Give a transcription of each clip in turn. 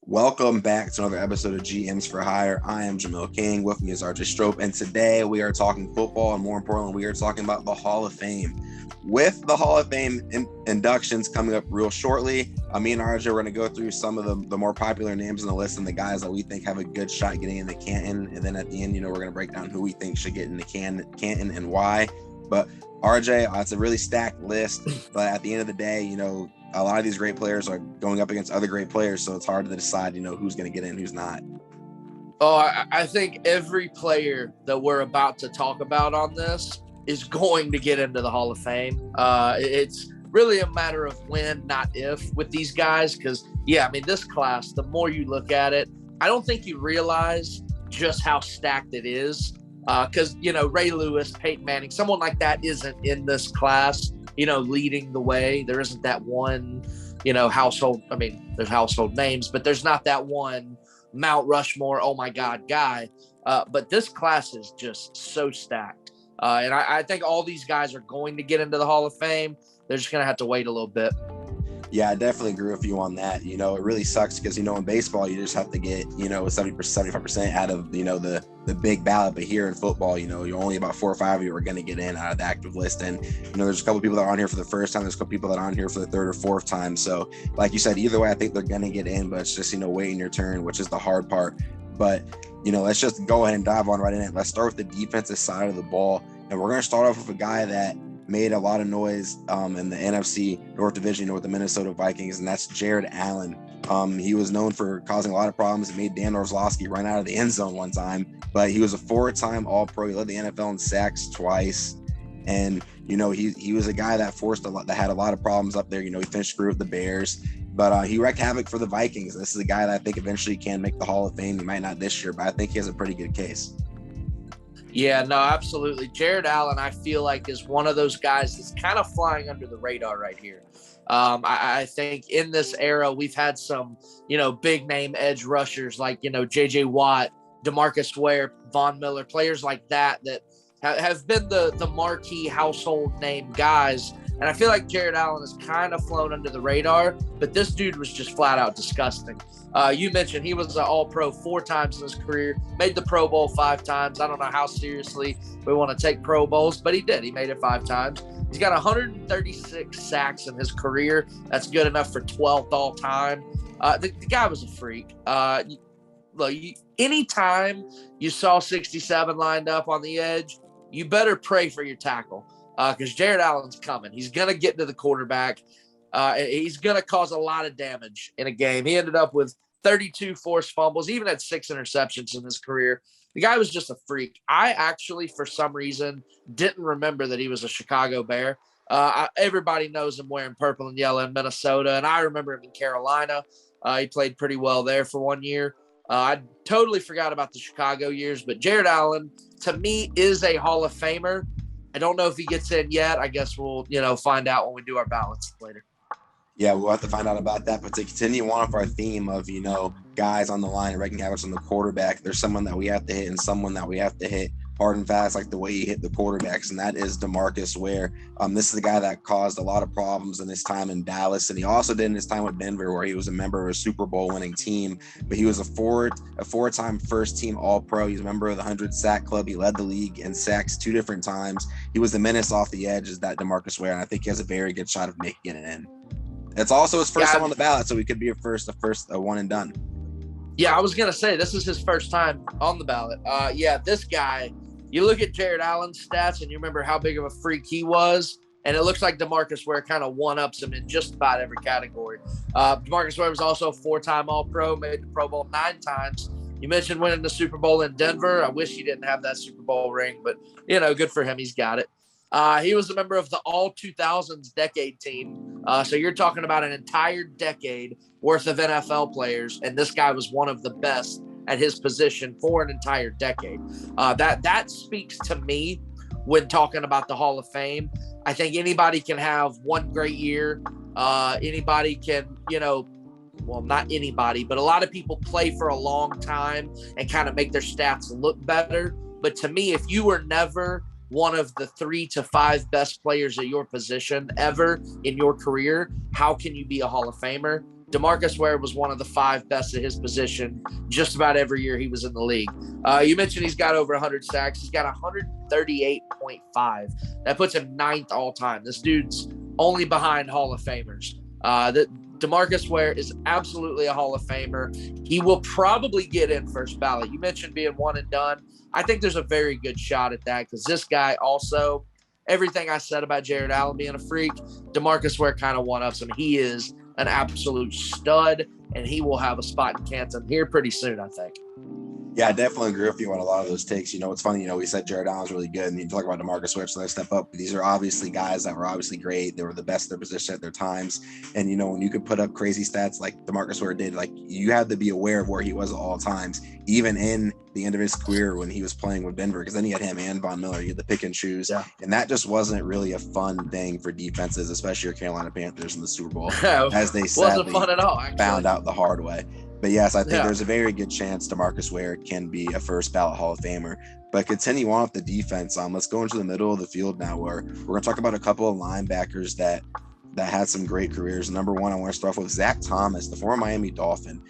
Welcome back to another episode of GMs for Hire. I am Jamil King. With me is RJ Strope, and today we are talking football, and more importantly, we are talking about the Hall of Fame. With the Hall of Fame inductions coming up real shortly, me and RJ are going to go through some of the more popular names in the list and the guys that we think have a good shot getting into Canton. And then at the end, we're going to break down who we think should get into Canton and why. But RJ, it's a really stacked list. But at the end of the day, a lot of these great players are going up against other great players, so it's hard to decide, who's going to get in, who's not. Oh, I think every player that we're about to talk about on this is going to get into the Hall of Fame. It's really a matter of when, not if, with these guys. Because, this class, the more you look at it, I don't think you realize just how stacked it is. Because, Ray Lewis, Peyton Manning, someone like that isn't in this class, leading the way. There isn't that one, household. I mean, there's household names, but there's not that one Mount Rushmore, oh my God, guy. But this class is just so stacked. And I think all these guys are going to get into the Hall of Fame. They're just going to have to wait a little bit. Yeah, I definitely agree with you on that. It really sucks because, in baseball, you just have to get, 70%, 75% out of, the big ballot. But here in football, you're only about 4 or 5 of you are going to get in out of the active list. And, there's a couple people that are on here for the first time. There's a couple people that are on here for the third or fourth time. So like you said, either way, I think they're going to get in, but it's just, waiting your turn, which is the hard part. But, let's just go ahead and dive on right in it. Let's start with the defensive side of the ball. And we're going to start off with a guy that made a lot of noise in the NFC North Division with the Minnesota Vikings, and that's Jared Allen. He was known for causing a lot of problems. He made Dan Orlovsky run out of the end zone one time, but he was a 4-time All-Pro. He led the NFL in sacks twice, and he was a guy that that had a lot of problems up there. He finished through with the Bears, but he wreaked havoc for the Vikings. This is a guy that I think eventually can make the Hall of Fame. He might not this year, but I think he has a pretty good case. Yeah, no, absolutely. Jared Allen, I feel like, is one of those guys that's kind of flying under the radar right here. I think in this era, we've had some, big name edge rushers like, J.J. Watt, DeMarcus Ware, Von Miller, players like that have been the marquee household name guys. And I feel like Jared Allen has kind of flown under the radar, but this dude was just flat out disgusting. You mentioned he was an All-Pro 4 times in his career, made the Pro Bowl 5 times. I don't know how seriously we want to take Pro Bowls, but he did. He made it 5 times. He's got 136 sacks in his career. That's good enough for 12th all time. The guy was a freak. Look, anytime you saw 67 lined up on the edge, you better pray for your tackle because Jared Allen's coming. He's going to get to the quarterback. He's going to cause a lot of damage in a game. He ended up with 32 forced fumbles, even had 6 interceptions in his career. The guy was just a freak. I actually, for some reason, didn't remember that he was a Chicago Bear. Everybody knows him wearing purple and yellow in Minnesota, and I remember him in Carolina. He played pretty well there for 1 year. I totally forgot about the Chicago years, but Jared Allen, to me, is a Hall of Famer. I don't know if he gets in yet. I guess we'll, find out when we do our ballots later. Yeah, we'll have to find out about that. But to continue on with our theme of, guys on the line and wrecking havoc on the quarterback, there's someone that we have to hit and someone that we have to hit hard and fast, like the way he hit the quarterbacks, and that is DeMarcus Ware. This is the guy that caused a lot of problems in his time in Dallas, and he also did in his time with Denver, where he was a member of a Super Bowl winning team. But he was a 4-time first-team All-Pro. He's a member of the 100-sack club. He led the league in sacks 2 different times. He was the menace off the edge, is that DeMarcus Ware, and I think he has a very good shot of making it in. It's also his first time on the ballot, so he could be a one and done. Yeah, I was going to say, this is his first time on the ballot. This guy, you look at Jared Allen's stats and you remember how big of a freak he was, and it looks like DeMarcus Ware kind of one-ups him in just about every category. DeMarcus Ware was also a 4-time All-Pro, made the Pro Bowl 9 times. You mentioned winning the Super Bowl in Denver. I wish he didn't have that Super Bowl ring, but, good for him. He's got it. He was a member of the All-2000s decade team. So you're talking about an entire decade worth of NFL players, and this guy was one of the best at his position for an entire decade. That speaks to me when talking about the Hall of Fame. I think anybody can have one great year. Anybody can, well, not anybody, but a lot of people play for a long time and kind of make their stats look better. But to me, if you were never one of the 3 to 5 best players at your position ever in your career, how can you be a Hall of Famer? DeMarcus Ware was one of the 5 best at his position just about every year he was in the league. You mentioned he's got over 100 sacks. He's got 138.5. That puts him 9th all time. This dude's only behind Hall of Famers. DeMarcus Ware is absolutely a Hall of Famer. He will probably get in first ballot. You mentioned being one and done. I think there's a very good shot at that because this guy also, everything I said about Jared Allen being a freak, DeMarcus Ware kind of one-ups him. He is an absolute stud, and he will have a spot in Canton here pretty soon, I think. Yeah, I definitely agree with you on a lot of those takes. It's funny, we said Jared Allen's really good, and you talk about DeMarcus Ware, so they step up. These are obviously guys that were obviously great. They were the best at their position at their times. And, when you could put up crazy stats like DeMarcus Ware did, like you had to be aware of where he was at all times, even in the end of his career when he was playing with Denver, because then he had him and Von Miller. You had to pick and choose. Yeah. And that just wasn't really a fun thing for defenses, especially your Carolina Panthers in the Super Bowl, as they sadly wasn't fun at all, found out the hard way. But yes, I think there's a very good chance DeMarcus Ware can be a first ballot Hall of Famer. But continue on with the defense. Let's go into the middle of the field now, where we're going to talk about a couple of linebackers that had some great careers. Number one, I want to start off with Zach Thomas, the former Miami Dolphin.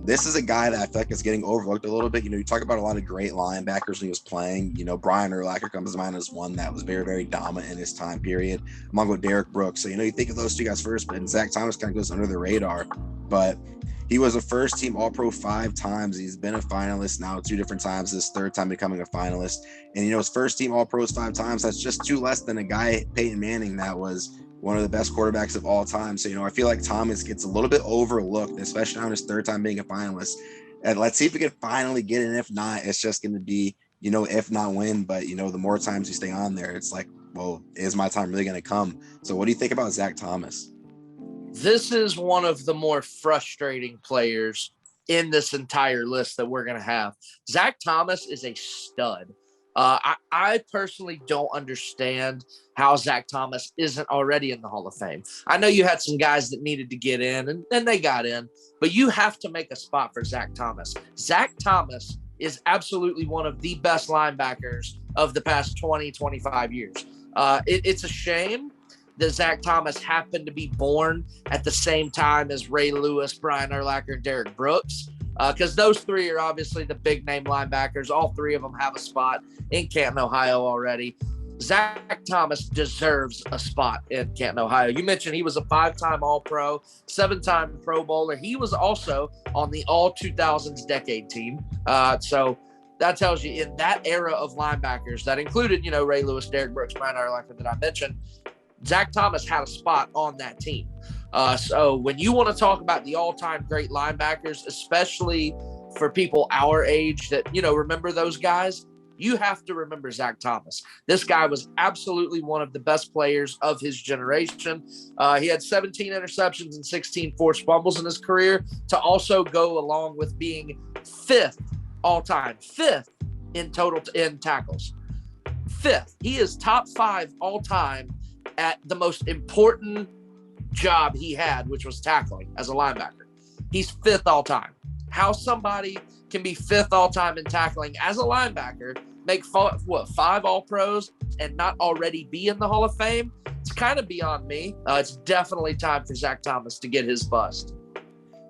This is a guy that I feel like is getting overlooked a little bit. You talk about a lot of great linebackers when he was playing. Brian Urlacher comes to mind as one that was very, very dominant in his time period, along with Derek Brooks. So, you think of those two guys first, but Zach Thomas kind of goes under the radar. But he was a first-team All-Pro 5 times. He's been a finalist now 2 different times, this 3rd time becoming a finalist. And, his first-team All-Pros 5 times, that's just 2 less than a guy, Peyton Manning, that was one of the best quarterbacks of all time. So, I feel like Thomas gets a little bit overlooked, especially on his 3rd time being a finalist. And let's see if we can finally get in. If not, it's just going to be, if not win. But, the more times you stay on there, it's like, well, is my time really going to come? So what do you think about Zach Thomas? This is one of the more frustrating players in this entire list that we're going to have. Zach Thomas is a stud. I personally don't understand how Zach Thomas isn't already in the Hall of Fame. I know you had some guys that needed to get in, and they got in, but you have to make a spot for Zach Thomas. Zach Thomas is absolutely one of the best linebackers of the past 20, 25 years. It's a shame that Zach Thomas happened to be born at the same time as Ray Lewis, Brian Urlacher, and Derek Brooks, because those 3 are obviously the big-name linebackers. All 3 of them have a spot in Canton, Ohio already. Zach Thomas deserves a spot in Canton, Ohio. You mentioned he was a 5-time All-Pro, 7-time Pro Bowler. He was also on the All-2000s Decade team. So that tells you in that era of linebackers that included, Ray Lewis, Derek Brooks, Brian Urlacher that I mentioned, Zach Thomas had a spot on that team. So when you want to talk about the all-time great linebackers, especially for people our age that, remember those guys, you have to remember Zach Thomas. This guy was absolutely one of the best players of his generation. He had 17 interceptions and 16 forced fumbles in his career, to also go along with being 5th all-time, 5th in total in tackles. 5th. He is top 5 all-time at the most important job he had, which was tackling as a linebacker. He's 5th all time. How somebody can be 5th all time in tackling as a linebacker, make 5 All-Pros, and not already be in the Hall of Fame, it's kind of beyond me. It's definitely time for Zach Thomas to get his bust.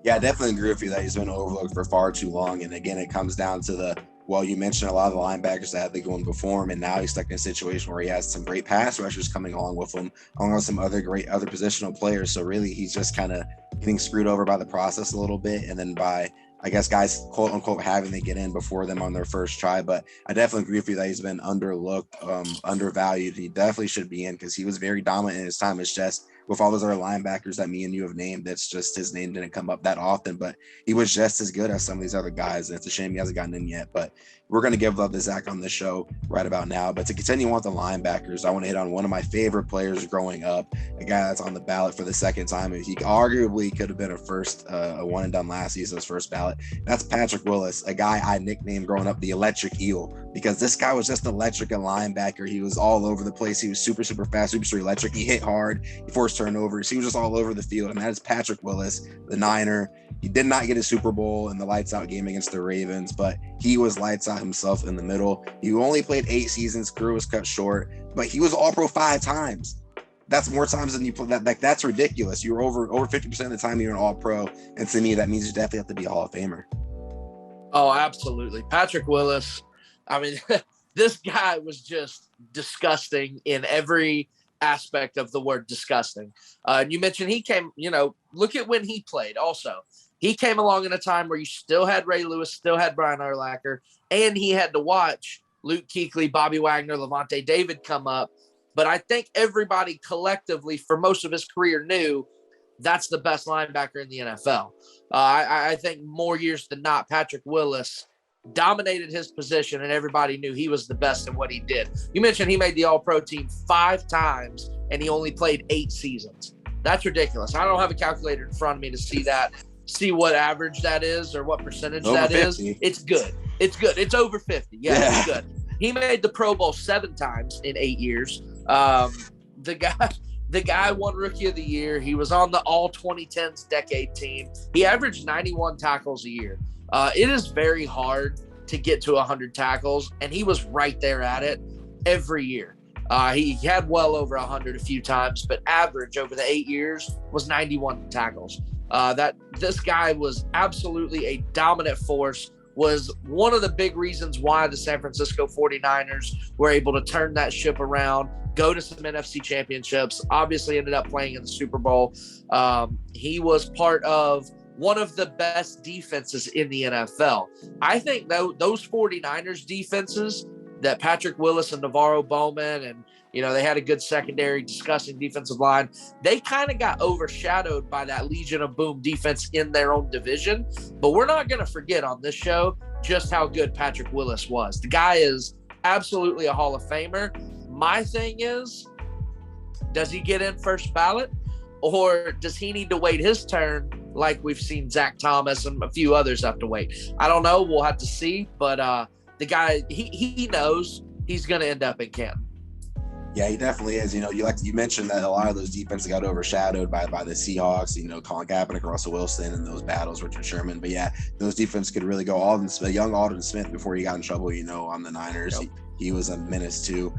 Yeah, I definitely agree with you that he's been overlooked for far too long. And again, it comes down to you mentioned a lot of the linebackers that had to go in before him, and now he's stuck in a situation where he has some great pass rushers coming along with him, along with some other great other positional players. So really, he's just kind of getting screwed over by the process a little bit, and then by, I guess, guys, quote unquote, having to get in before them on their first try. But I definitely agree with you that he's been underlooked, undervalued. He definitely should be in because he was very dominant in his time. It's just with all those other linebackers that me and you have named, that's just his name didn't come up that often, but he was just as good as some of these other guys. And it's a shame he hasn't gotten in yet, but we're going to give love to Zach on this show right about now. But to continue on with the linebackers, I want to hit on one of my favorite players growing up, a guy that's on the ballot for the 2nd time. And he arguably could have been a one and done last season's first ballot. That's Patrick Willis, a guy I nicknamed growing up the Electric Eel, because this guy was just electric at linebacker. He was all over the place. He was super, super fast, super electric. He hit hard. He forced turnovers. He was just all over the field. And that is Patrick Willis, the Niner. He did not get a Super Bowl in the lights out game against the Ravens, but he was lights out himself in the middle. He only played 8 seasons. Career was cut short, but he was All-Pro 5 times. That's more times than you play. That's ridiculous. You're over 50% of the time you're an All-Pro, and to me that means you definitely have to be a Hall of Famer. Oh, absolutely. Patrick Willis. I mean, this guy was just disgusting in every aspect of the word disgusting. You mentioned he came, look at when he played also. He came along in a time where you still had Ray Lewis, still had Brian Urlacher, and he had to watch Luke Kuechly, Bobby Wagner, Levante David come up. But I think everybody collectively for most of his career knew that's the best linebacker in the NFL. I think more years than not, Patrick Willis dominated his position, and everybody knew he was the best in what he did. You mentioned he made the All-Pro team 5 times, and he only played 8 seasons. That's ridiculous. I don't have a calculator in front of me to see what average that is or what percentage over that 50. is. It's good. It's over 50. Yeah, it's good. He made the Pro Bowl 7 times in 8 years. The guy won Rookie of the Year. He was on the All 2010s Decade team. He averaged 91 tackles a year. It is very hard to get to 100 tackles, and he was right there at it every year. He had well over 100 a few times, but average over the 8 years was 91 tackles. This guy was absolutely a dominant force, was one of the big reasons why the San Francisco 49ers were able to turn that ship around, go to some NFC championships, obviously ended up playing in the Super Bowl. He was part of one of the best defenses in the NFL. I think those 49ers defenses that Patrick Willis and Navarro Bowman and, they had a good secondary discussing defensive line. They kind of got overshadowed by that Legion of Boom defense in their own division. But we're not going to forget on this show just how good Patrick Willis was. The guy is absolutely a Hall of Famer. My thing is, does he get in first ballot, or does he need to wait his turn like we've seen Zach Thomas and a few others have to wait? I don't know. We'll have to see. But the guy, he knows he's going to end up in Canton. Yeah, he definitely is. You mentioned that a lot of those defenses got overshadowed by the Seahawks, Colin Kaepernick, Russell Wilson, and those battles, Richard Sherman. But yeah, those defenses could really go. Young Alden Smith, before he got in trouble, on the Niners. Yep. He was a menace too.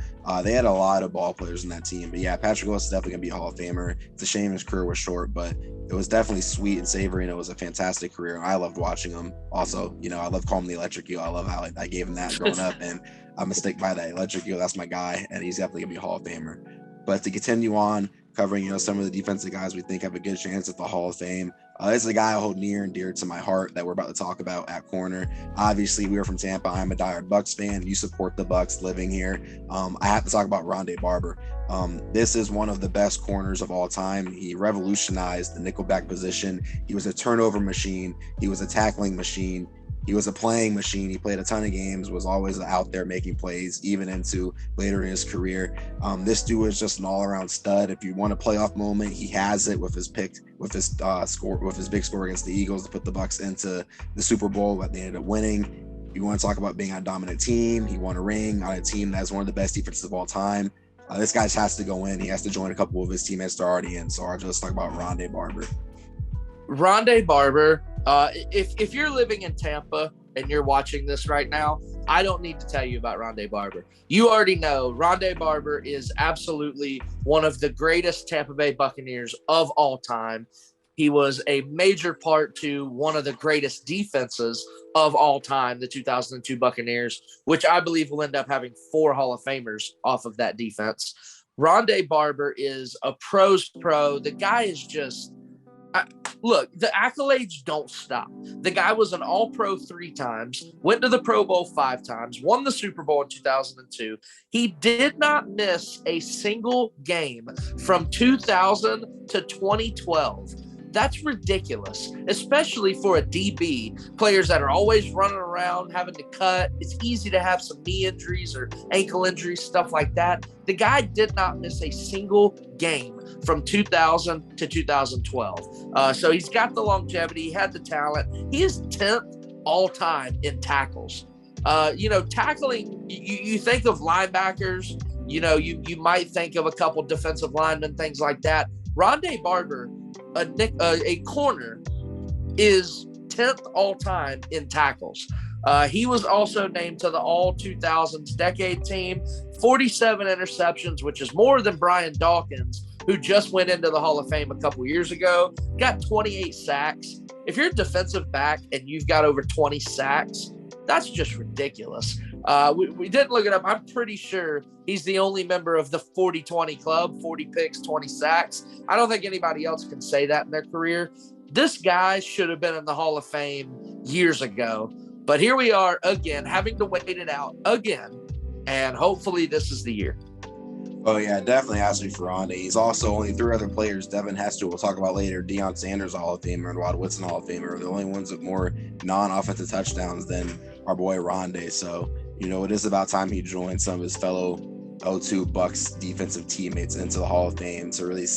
They had a lot of ball players in that team. But yeah, Patrick Willis is definitely going to be a Hall of Famer. It's a shame his career was short, but it was definitely sweet and savory, and it was a fantastic career. I loved watching him. Also, I love calling him the Electric Eel. I love how I gave him that growing up, and I'm going to stick by that. Electric Eel, that's my guy, and he's definitely going to be a Hall of Famer. But to continue on, covering, some of the defensive guys we think have a good chance at the Hall of Fame. This is a guy I hold near and dear to my heart that we're about to talk about at corner. Obviously, we are from Tampa. I'm a diehard Bucks fan. You support the Bucks living here. I have to talk about Ronde Barber. This is one of the best corners of all time. He revolutionized the nickelback position. He was a turnover machine. He was a tackling machine. He was a playing machine. He played a ton of games, was always out there making plays, even into later in his career. This dude is just an all-around stud. If you want a playoff moment, he has it with his big score against the Eagles to put the Bucks into the Super Bowl that they ended up winning. You want to talk about being on a dominant team. He won a ring on a team that's one of the best defenses of all time. This guy has to go in. He has to join a couple of his teammates that are already in. So I'll just talk about Ronde Barber. Ronde Barber, if you're living in Tampa and you're watching this right now, I don't need to tell you about Ronde Barber. You already know Ronde Barber is absolutely one of the greatest Tampa Bay Buccaneers of all time. He was a major part to one of the greatest defenses of all time, the 2002 Buccaneers, which I believe will end up having 4 Hall of Famers off of that defense. Ronde Barber is a pro's pro. The guy is just... Look, the accolades don't stop. The guy was an All-Pro 3 times, went to the Pro Bowl 5 times, won the Super Bowl in 2002. He did not miss a single game from 2000 to 2012. That's ridiculous, especially for a DB, players that are always running around, having to cut. It's easy to have some knee injuries or ankle injuries, stuff like that. The guy did not miss a single game from 2000 to 2012. So he's got the longevity. He had the talent. He is 10th all time in tackles. Tackling, you think of linebackers, you might think of a couple defensive linemen, things like that. Ronde Barber, a corner, is 10th all time in tackles. He was also named to the All 2000s Decade team, 47 interceptions, which is more than Brian Dawkins, who just went into the Hall of Fame a couple years ago, got 28 sacks. If you're a defensive back and you've got over 20 sacks, that's just ridiculous. We didn't look it up. I'm pretty sure he's the only member of the 40-20 club, 40 picks, 20 sacks. I don't think anybody else can say that in their career. This guy should have been in the Hall of Fame years ago. But here we are again, having to wait it out again. And hopefully this is the year. Oh, yeah, definitely has to be for Ronde. He's also only 3 other players, Devin Hester, we'll talk about later, Deion Sanders, Hall of Famer, and Rod Woodson, Hall of Famer, are the only ones with more non-offensive touchdowns than our boy Ronde. So, it is about time he joined some of his fellow O2 Bucks defensive teammates into the Hall of Fame to really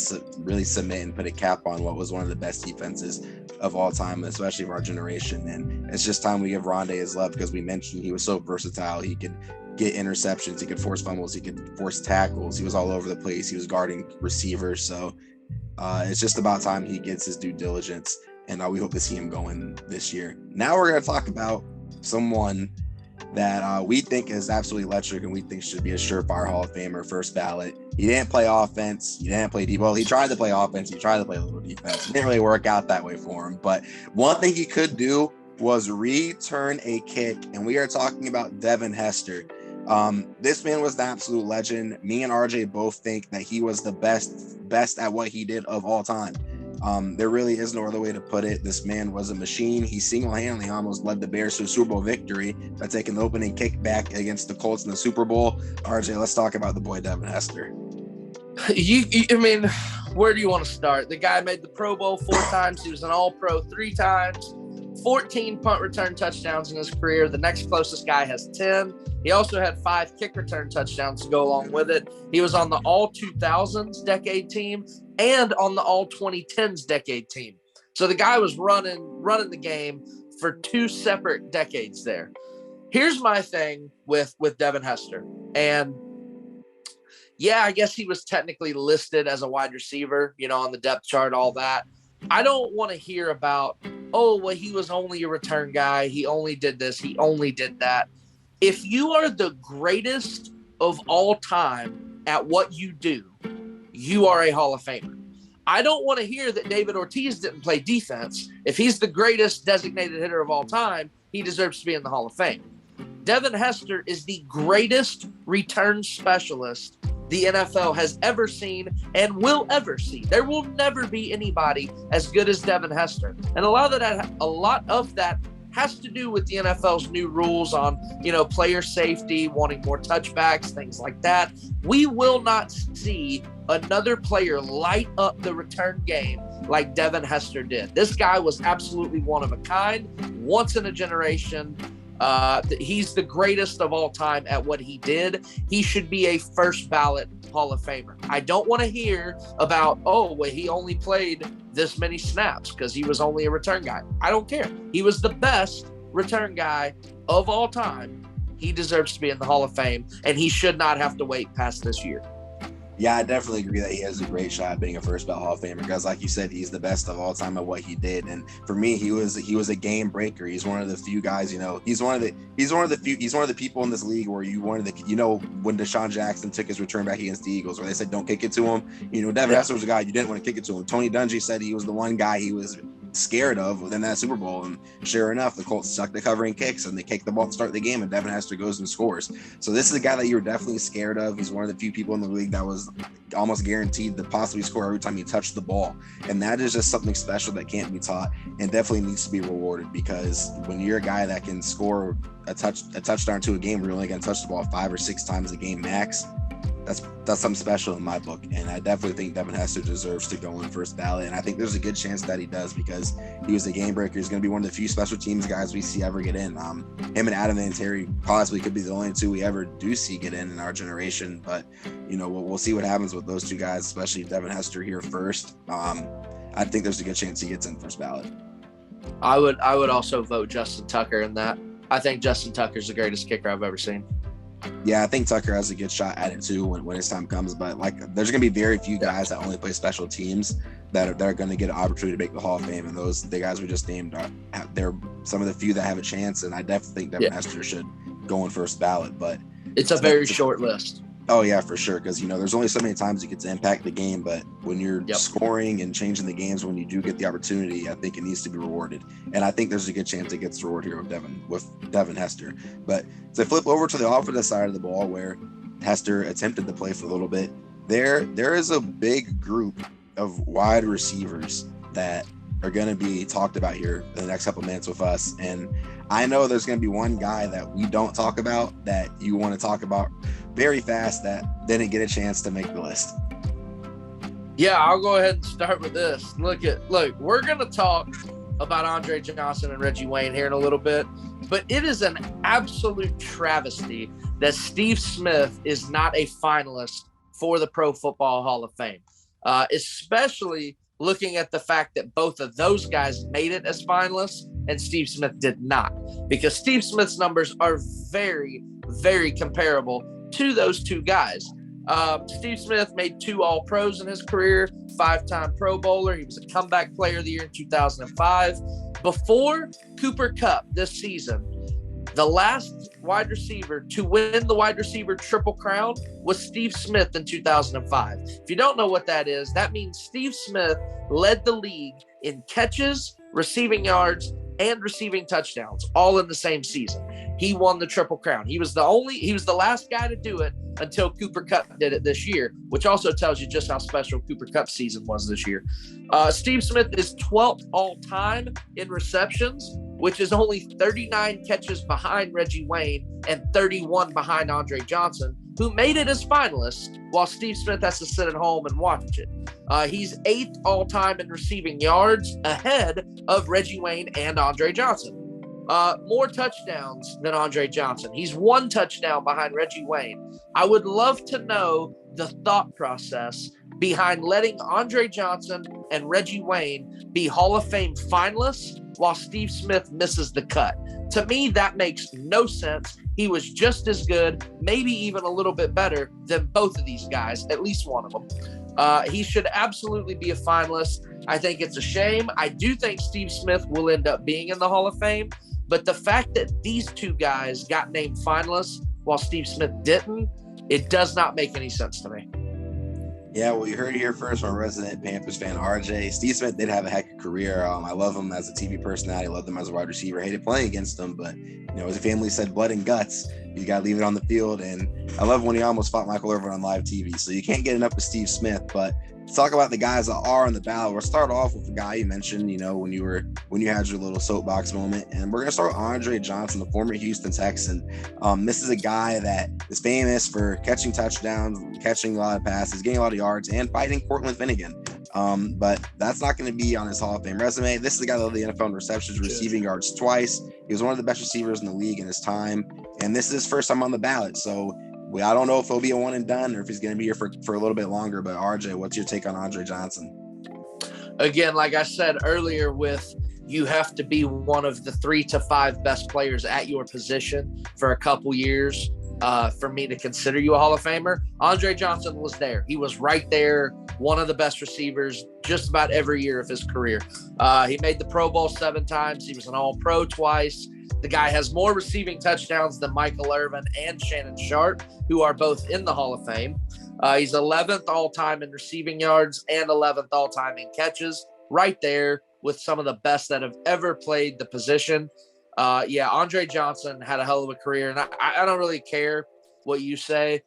submit and put a cap on what was one of the best defenses of all time, especially of our generation. And it's just time we give Ronde his love, because we mentioned he was so versatile. He could get interceptions, he could force fumbles, he could force tackles, he was all over the place, he was guarding receivers. So it's just about time he gets his due diligence, and we hope to see him going this year. Now we're going to talk about someone that we think is absolutely electric and we think should be a surefire Hall of Famer, first ballot. He didn't play offense, he didn't play well, he tried to play offense, he tried to play a little defense. It didn't really work out that way for him, but one thing he could do was return a kick, and we are talking about Devin Hester. This man was the absolute legend. Me and RJ both think that he was the best at what he did of all time. There really is no other way to put it. This man was a machine. He single-handedly almost led the Bears to a Super Bowl victory by taking the opening kick back against the Colts in the Super Bowl. RJ, let's talk about the boy Devin Hester. I mean, where do you want to start? The guy made the Pro Bowl 4 times. He was an All-Pro 3 times. 14 punt return touchdowns in his career. The next closest guy has 10. He also had 5 kick return touchdowns to go along with it. He was on the All 2000s decade team and on the All 2010s decade team. So the guy was running the game for 2 separate decades there. Here's my thing with Devin Hester. And yeah, I guess he was technically listed as a wide receiver, on the depth chart, all that. I don't want to hear about, he was only a return guy. He only did this. He only did that. If you are the greatest of all time at what you do, you are a Hall of Famer. I don't want to hear that David Ortiz didn't play defense. If he's the greatest designated hitter of all time, he deserves to be in the Hall of Fame. Devin Hester is the greatest return specialist the NFL has ever seen and will ever see. There will never be anybody as good as Devin Hester. And a lot of that has to do with the NFL's new rules on, player safety, wanting more touchbacks, things like that. We will not see another player light up the return game like Devin Hester did. This guy was absolutely one of a kind, once in a generation. He's the greatest of all time at what he did. He should be a first ballot Hall of Famer. I don't want to hear about, he only played this many snaps because he was only a return guy. I don't care. He was the best return guy of all time. He deserves to be in the Hall of Fame, and he should not have to wait past this year. Yeah, I definitely agree that he has a great shot at being a first ballot Hall of Famer, because like you said, he's the best of all time at what he did. And for me, he was a game breaker. He's one of the few guys, he's one of the people in this league where when Deshaun Jackson took his return back against the Eagles, where they said don't kick it to him. Devin Hester was a guy you didn't want to kick it to him. Tony Dungy said he was the one guy he was scared of within that Super Bowl, and sure enough, the Colts stuck the covering kicks and they kicked the ball to start the game, and Devin Hester goes and scores. So this is a guy that you were definitely scared of. He's one of the few people in the league that was almost guaranteed to possibly score every time he touched the ball, and that is just something special that can't be taught and definitely needs to be rewarded, because when you're a guy that can score a touchdown to a game where you're only going to touch the ball 5 or 6 times a game max, that's something special in my book. And I definitely think Devin Hester deserves to go in first ballot, and I think there's a good chance that he does, because he was a game breaker. He's going to be one of the few special teams guys we see ever get in. Him and Adam Vinatieri possibly could be the only 2 we ever do see get in our generation, but we'll see what happens with those 2 guys, especially Devin Hester here first. I think there's a good chance he gets in first ballot. I would also vote Justin Tucker in that. I think Justin Tucker's the greatest kicker I've ever seen. Yeah, I think Tucker has a good shot at it too when his time comes. But there's going to be very few guys that only play special teams that are going to get an opportunity to make the Hall of Fame. And the guys we just named they're some of the few that have a chance. And I definitely think Devin Hester should go in first ballot. But it's a very short list. Oh yeah, for sure. Because there's only so many times you get to impact the game, but when you're scoring and changing the games, when you do get the opportunity, I think it needs to be rewarded. And I think there's a good chance it gets rewarded here with Devin Hester. But to flip over to the offensive side of the ball, where Hester attempted to play for a little bit, there is a big group of wide receivers that are going to be talked about here in the next couple minutes with us. And I know there's going to be one guy that we don't talk about that you want to talk about very fast that didn't get a chance to make the list. Yeah, I'll go ahead and start with this. Look, we're going to talk about Andre Johnson and Reggie Wayne here in a little bit, but it is an absolute travesty that Steve Smith is not a finalist for the Pro Football Hall of Fame, especially looking at the fact that both of those guys made it as finalists and Steve Smith did not, because Steve Smith's numbers are very, very comparable to those two guys. Steve Smith made 2 All-Pros in his career, 5-time Pro Bowler. He was a comeback player of the year in 2005. Before Cooper Kupp this season, the last wide receiver to win the wide receiver triple crown was Steve Smith in 2005. If you don't know what that is, that means Steve Smith led the league in catches, receiving yards, and receiving touchdowns all in the same season. He won the triple crown. He was the last guy to do it until Cooper Kupp did it this year, which also tells you just how special Cooper Kupp's season was this year. Steve Smith is 12th all time in receptions, which is only 39 catches behind Reggie Wayne and 31 behind Andre Johnson, who made it as finalists, while Steve Smith has to sit at home and watch it. He's 8th all time in receiving yards, ahead of Reggie Wayne and Andre Johnson. More touchdowns than Andre Johnson. He's 1 touchdown behind Reggie Wayne. I would love to know the thought process behind letting Andre Johnson and Reggie Wayne be Hall of Fame finalists while Steve Smith misses the cut. To me, that makes no sense. He was just as good, maybe even a little bit better than both of these guys, at least one of them. He should absolutely be a finalist. I think it's a shame. I do think Steve Smith will end up being in the Hall of Fame, but the fact that these two guys got named finalists while Steve Smith didn't, it does not make any sense to me. Yeah, well, you heard it here first from resident Panthers fan RJ. Steve Smith did have a heck of a career. I love him as a TV personality. I love him as a wide receiver. I hated playing against him, but his family said blood and guts. You got to leave it on the field. And I love when he almost fought Michael Irvin on live TV. So you can't get enough of Steve Smith. But let's talk about the guys that are on the ballot. We'll start off with the guy you mentioned, when you had your little soapbox moment. And we're going to start with Andre Johnson, the former Houston Texan. This is a guy that is famous for catching touchdowns, catching a lot of passes, getting a lot of yards, and fighting Cortland Finnegan. But that's not going to be on his Hall of Fame resume. This is the guy that led the NFL in receptions, receiving yards twice. He was one of the best receivers in the league in his time. And this is his first time on the ballot. So I don't know if he'll be a one and done or if he's going to be here for a little bit longer. But RJ, what's your take on Andre Johnson? Again, like I said earlier, you have to be one of the 3 to 5 best players at your position for a couple years for me to consider you a Hall of Famer. Andre Johnson was there. He was right there, one of the best receivers just about every year of his career. He made the Pro Bowl 7 times. He was an All-Pro twice. The guy has more receiving touchdowns than Michael Irvin and Shannon Sharp, who are both in the Hall of Fame. He's 11th all-time in receiving yards and 11th all-time in catches, right there with some of the best that have ever played the position. Andre Johnson had a hell of a career, and I don't really care what you say.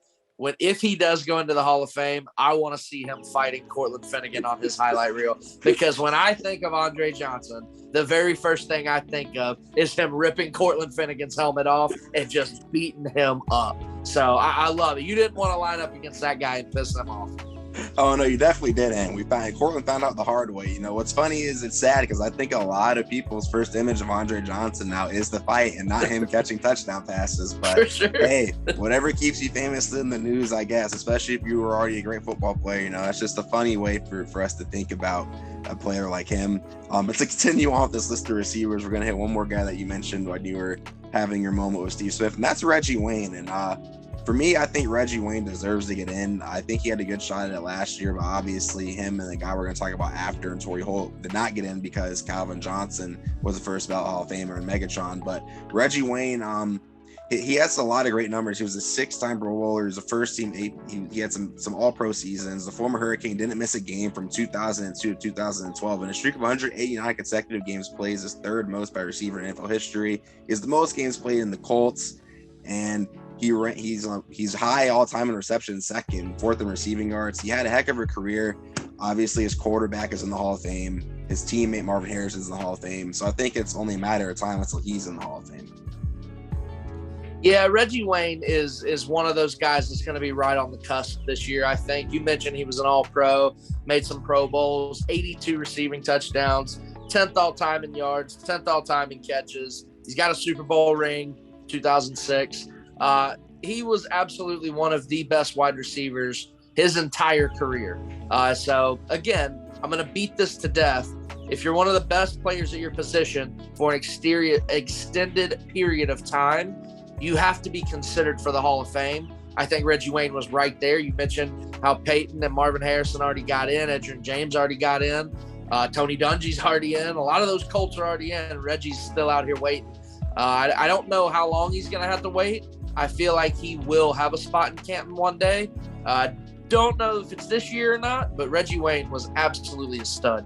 If he does go into the Hall of Fame, I want to see him fighting Cortland Finnegan on his highlight reel, because when I think of Andre Johnson, the very first thing I think of is him ripping Cortland Finnegan's helmet off and just beating him up. So I love it. You didn't want to line up against that guy and piss him off. Oh no, you definitely didn't. Cortland found out the hard way. What's funny is it's sad because I think a lot of people's first image of Andre Johnson now is the fight and not him catching touchdown passes. But for sure. Hey, whatever keeps you famous in the news, I guess, especially if you were already a great football player, that's just a funny way for us to think about a player like him. But to continue on with this list of receivers, we're gonna hit one more guy that you mentioned when you were having your moment with Steve Smith, and that's Reggie Wayne. And for me, I think Reggie Wayne deserves to get in. I think he had a good shot at it last year, but obviously him and the guy we're going to talk about after, and Torry Holt, did not get in because Calvin Johnson was the first ballot Hall of Famer in Megatron. But Reggie Wayne, He has a lot of great numbers. He was a 6-time Pro Bowler. He was a first team. He had some All-Pro seasons. The former Hurricane didn't miss a game from 2002 to 2012. And a streak of 189 consecutive games played is his third most by receiver in NFL history. He has the most games played in the Colts, and he's high all time in receptions, second, fourth in receiving yards. He had a heck of a career. Obviously, his quarterback is in the Hall of Fame. His teammate Marvin Harrison is in the Hall of Fame. So I think it's only a matter of time until he's in the Hall of Fame. Yeah, Reggie Wayne is one of those guys that's going to be right on the cusp this year, I think. You mentioned he was an All-Pro, made some Pro Bowls, 82 receiving touchdowns, 10th all-time in yards, 10th all-time in catches. He's got a Super Bowl ring, 2006. He was absolutely one of the best wide receivers his entire career. So, again, I'm going to beat this to death. If you're one of the best players at your position for an extended period of time, you have to be considered for the Hall of Fame. I think Reggie Wayne was right there. You mentioned how Peyton and Marvin Harrison already got in. Edgerrin James already got in. Tony Dungy's already in. A lot of those Colts are already in. Reggie's still out here waiting. I don't know how long he's going to have to wait. I feel like he will have a spot in Canton one day. Don't know if it's this year or not, but Reggie Wayne was absolutely a stud.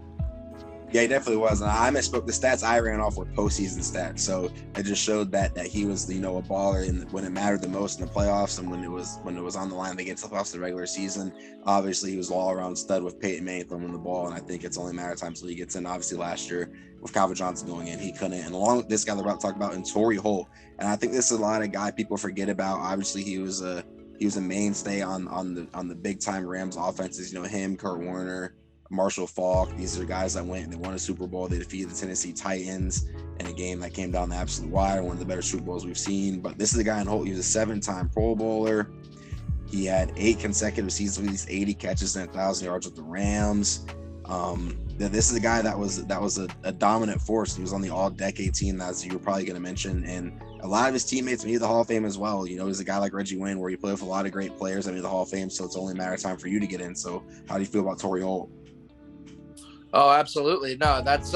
Yeah, he definitely was. And I misspoke. The stats I ran off were postseason stats. So it just showed that he was, a baller and when it mattered the most in the playoffs and when it was on the line to get stuff off the regular season. Obviously, he was all around stud with Peyton Manning throwing the ball. And I think it's only a matter of time until he gets in. Obviously, last year with Calvin Johnson going in, he couldn't. And along with this guy they're about to talk about, and Torry Holt. And I think this is a lot of guy people forget about. Obviously, he was a mainstay on the big time Rams offenses. Him, Kurt Warner, Marshall Faulk. These are guys that went and they won a Super Bowl. They defeated the Tennessee Titans in a game that came down the absolute wire, one of the better Super Bowls we've seen. But this is a guy in Holt. He was a 7-time Pro Bowler. He had 8 consecutive seasons with at least 80 catches and 1,000 yards with the Rams. This is a guy that was a dominant force. He was on the all-decade team, as you were probably going to mention, and a lot of his teammates made the Hall of Fame as well. He's a guy like Reggie Wayne, where you play with a lot of great players that made the Hall of Fame. So it's only a matter of time for you to get in. So how do you feel about Torry Holt? Oh, absolutely. No, that's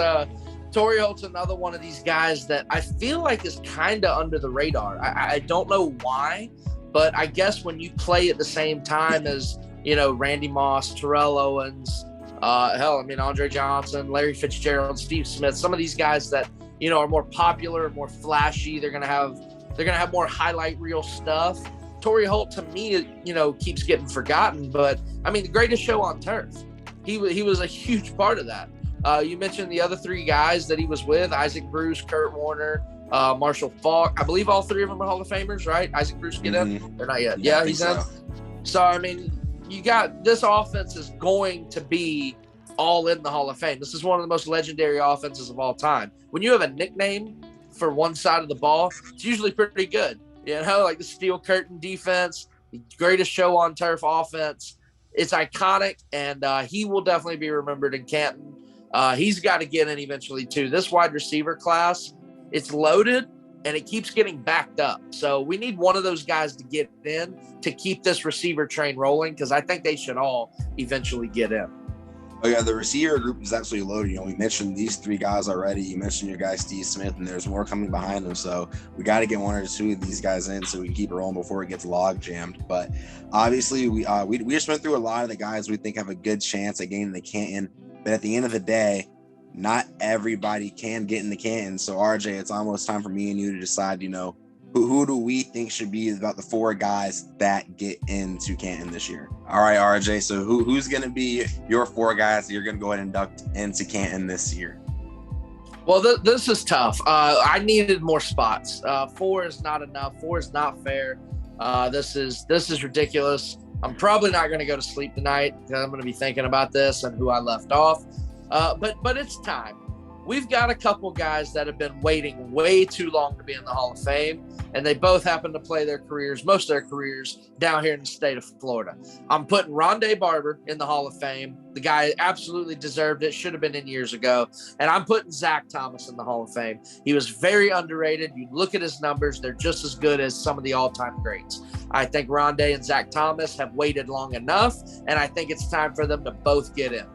Torry Holt's another one of these guys that I feel like is kind of under the radar. I don't know why, but I guess when you play at the same time as, Randy Moss, Terrell Owens, Andre Johnson, Larry Fitzgerald, Steve Smith, some of these guys that, are more popular, more flashy. They're going to have more highlight reel stuff. Torry Holt, to me, keeps getting forgotten, but the greatest show on turf. He was a huge part of that. You mentioned the other 3 guys that he was with: Isaac Bruce, Kurt Warner, Marshall Faulk. I believe all 3 of them are Hall of Famers, right? Isaac Bruce get in? They're not yet. Yeah, he's in. So, you got this offense is going to be all in the Hall of Fame. This is one of the most legendary offenses of all time. When you have a nickname for one side of the ball, it's usually pretty good. Like the Steel Curtain defense, the greatest show on turf offense. It's iconic, and he will definitely be remembered in Canton. He's got to get in eventually, too. This wide receiver class, it's loaded, and it keeps getting backed up. So we need one of those guys to get in to keep this receiver train rolling, because I think they should all eventually get in. Oh, yeah, the receiver group is absolutely loaded. We mentioned these 3 guys already. You mentioned your guy, Steve Smith, and there's more coming behind them. So we got to get 1 or 2 of these guys in so we can keep it rolling before it gets log jammed. But obviously, we just went through a lot of the guys we think have a good chance at getting the Canton. But at the end of the day, not everybody can get in the Canton. So, RJ, it's almost time for me and you to decide, who do we think should be about the 4 guys that get into Canton this year? All right, RJ. So who's going to be your 4 guys that you're going to go ahead and induct into Canton this year? Well, this is tough. I needed more spots. 4 is not enough. 4 is not fair. This is ridiculous. I'm probably not going to go to sleep tonight because I'm going to be thinking about this and who I left off. But it's time. We've got a couple guys that have been waiting way too long to be in the Hall of Fame, and they both happen to play most of their careers down here in the state of Florida. I'm putting Ronde Barber in the Hall of Fame. The guy absolutely deserved it, should have been in years ago. And I'm putting Zach Thomas in the Hall of Fame. He was very underrated. You look at his numbers, they're just as good as some of the all-time greats. I think Ronde and Zach Thomas have waited long enough, and I think it's time for them to both get in.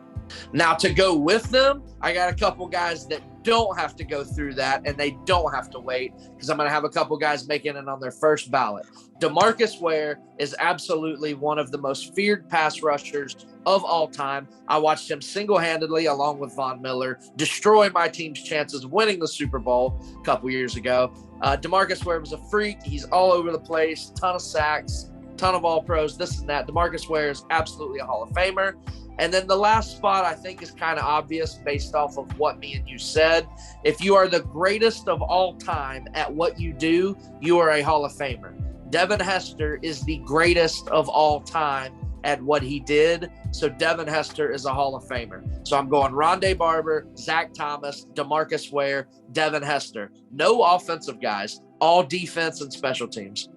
Now, to go with them, I got a couple guys that don't have to go through that, and they don't have to wait, because I'm going to have a couple guys making it on their first ballot. DeMarcus Ware is absolutely one of the most feared pass rushers of all time. I watched him single-handedly, along with Von Miller, destroy my team's chances of winning the Super Bowl a couple years ago. DeMarcus Ware was a freak. He's all over the place, ton of sacks, ton of all-pros, this and that. DeMarcus Ware is absolutely a Hall of Famer. And then the last spot I think is kind of obvious based off of what me and you said. If you are the greatest of all time at what you do, you are a Hall of Famer. Devin Hester is the greatest of all time at what he did. So Devin Hester is a Hall of Famer. So I'm going Ronde Barber, Zach Thomas, DeMarcus Ware, Devin Hester. No offensive guys, all defense and special teams.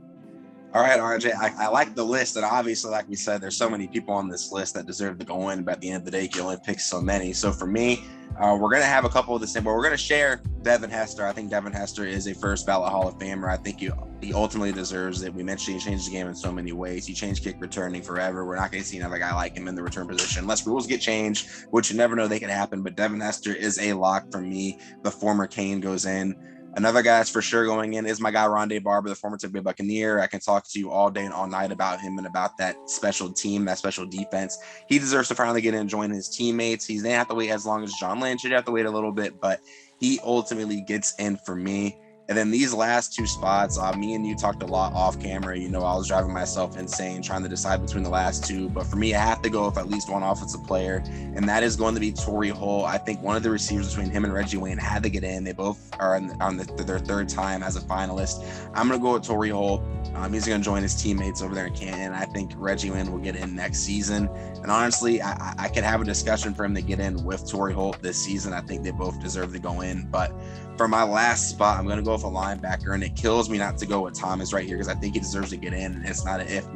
All right, RJ, I like the list. And obviously, like we said, there's so many people on this list that deserve to go in. But at the end of the day, you only pick so many. So for me, we're going to have a couple of the same, but we're going to share Devin Hester. I think Devin Hester is a first ballot Hall of Famer. I think he ultimately deserves it. We mentioned he changed the game in so many ways. He changed kick returning forever. We're not going to see another guy like him in the return position unless rules get changed, which you never know, they can happen. But Devin Hester is a lock for me. The former Kane goes in. Another guy that's for sure going in is my guy, Ronde Barber, the former Tampa Bay Buccaneer. I can talk to you all day and all night about him and about that special team, that special defense. He deserves to finally get in and join his teammates. He's going to have to wait as long as John Lynch. He'd have to wait a little bit, but he ultimately gets in for me. And then these last two spots, me and you talked a lot off camera. You know, I was driving myself insane trying to decide between the last two. But for me, I have to go with at least one offensive player, and that is going to be Torry Holt. I think one of the receivers between him and Reggie Wayne had to get in. They both are on their third time as a finalist. I'm going to go with Torry Holt. He's going to join his teammates over there in Canton. I think Reggie Wayne will get in next season. And honestly, I could have a discussion for him to get in with Torry Holt this season. I think they both deserve to go in. But for my last spot, I'm going to go with a linebacker, and it kills me not to go with Thomas right here because I think he deserves to get in. And it's not an if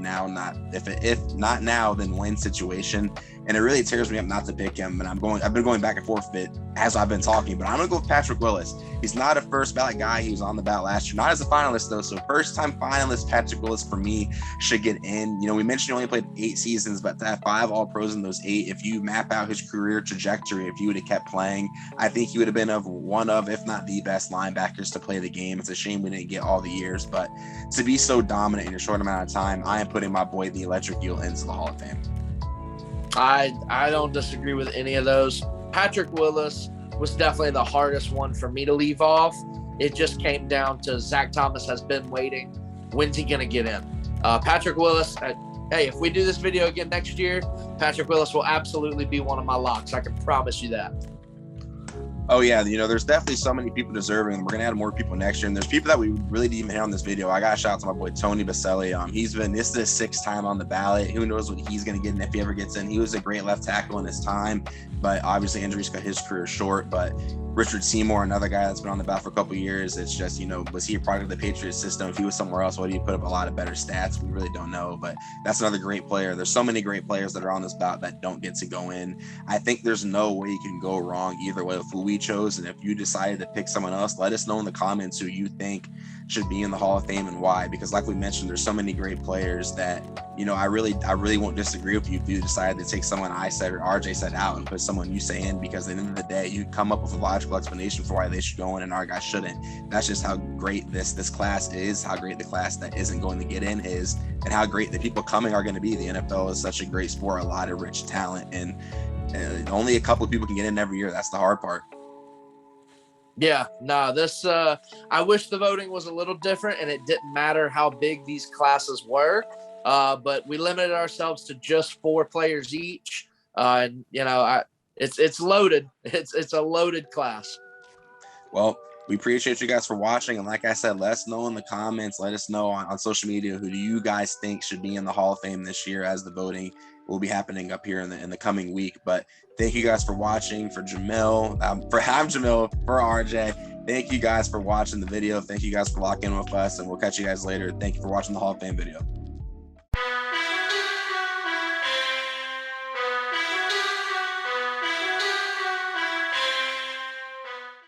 not now, then when situation. And it really tears me up not to pick him. And I've been going back and forth a bit as I've been talking, but I'm going to go with Patrick Willis. He's not a first ballot guy. He was on the ballot last year, not as a finalist though. So first time finalist Patrick Willis for me should get in. You know, we mentioned he only played 8 seasons, but to have 5 All-Pros in those 8, if you map out his career trajectory, if he would have kept playing, I think he would have been one of, if not the best linebackers to play the game. It's a shame we didn't get all the years, but to be so dominant in a short amount of time, I am putting my boy, the Electric Eel, into the Hall of Fame. I don't disagree with any of those. Patrick Willis was definitely the hardest one for me to leave off. It just came down to Zach Thomas has been waiting. When's he going to get in? Patrick Willis, hey, if we do this video again next year, Patrick Willis will absolutely be one of my locks. I can promise you that. Oh, yeah. You know, there's definitely so many people deserving. We're going to add more people next year. And there's people that we really didn't even hit on this video. I got to shout out to my boy, Tony Baselli. This is his 6th time on the ballot. Who knows what he's going to get in if he ever gets in. He was a great left tackle in his time, but obviously injuries cut his career short. But Richard Seymour, another guy that's been on the ballot for a couple of years. It's just, you know, was he a product of the Patriots system? If he was somewhere else, would he put up a lot of better stats? We really don't know, but that's another great player. There's so many great players that are on this ballot that don't get to go in. I think there's no way you can go wrong either way with who we chose. And if you decided to pick someone else, let us know in the comments who you think should be in the Hall of Fame and why. Because like we mentioned, there's so many great players that, you know, I really won't disagree with you if you decide to take someone I said or RJ said out and put someone you say in, because at the end of the day, you come up with a logical explanation for why they should go in and our guy shouldn't. That's just how great this class is, how great the class that isn't going to get in is, and how great the people coming are going to be. The NFL is such a great sport, a lot of rich talent, and only a couple of people can get in every year. That's the hard part. Yeah, no, I wish the voting was a little different and it didn't matter how big these classes were, but we limited ourselves to just 4 players each. And, you know, it's loaded. It's a loaded class. Well, we appreciate you guys for watching. And like I said, let us know in the comments. Let us know on social media, who do you guys think should be in the Hall of Fame this year, as the voting will be happening up here in the coming week. But thank you guys for watching. For Jamil, for RJ, thank you guys for watching the video. Thank you guys for locking in with us, and we'll catch you guys later. Thank you for watching the Hall of Fame video.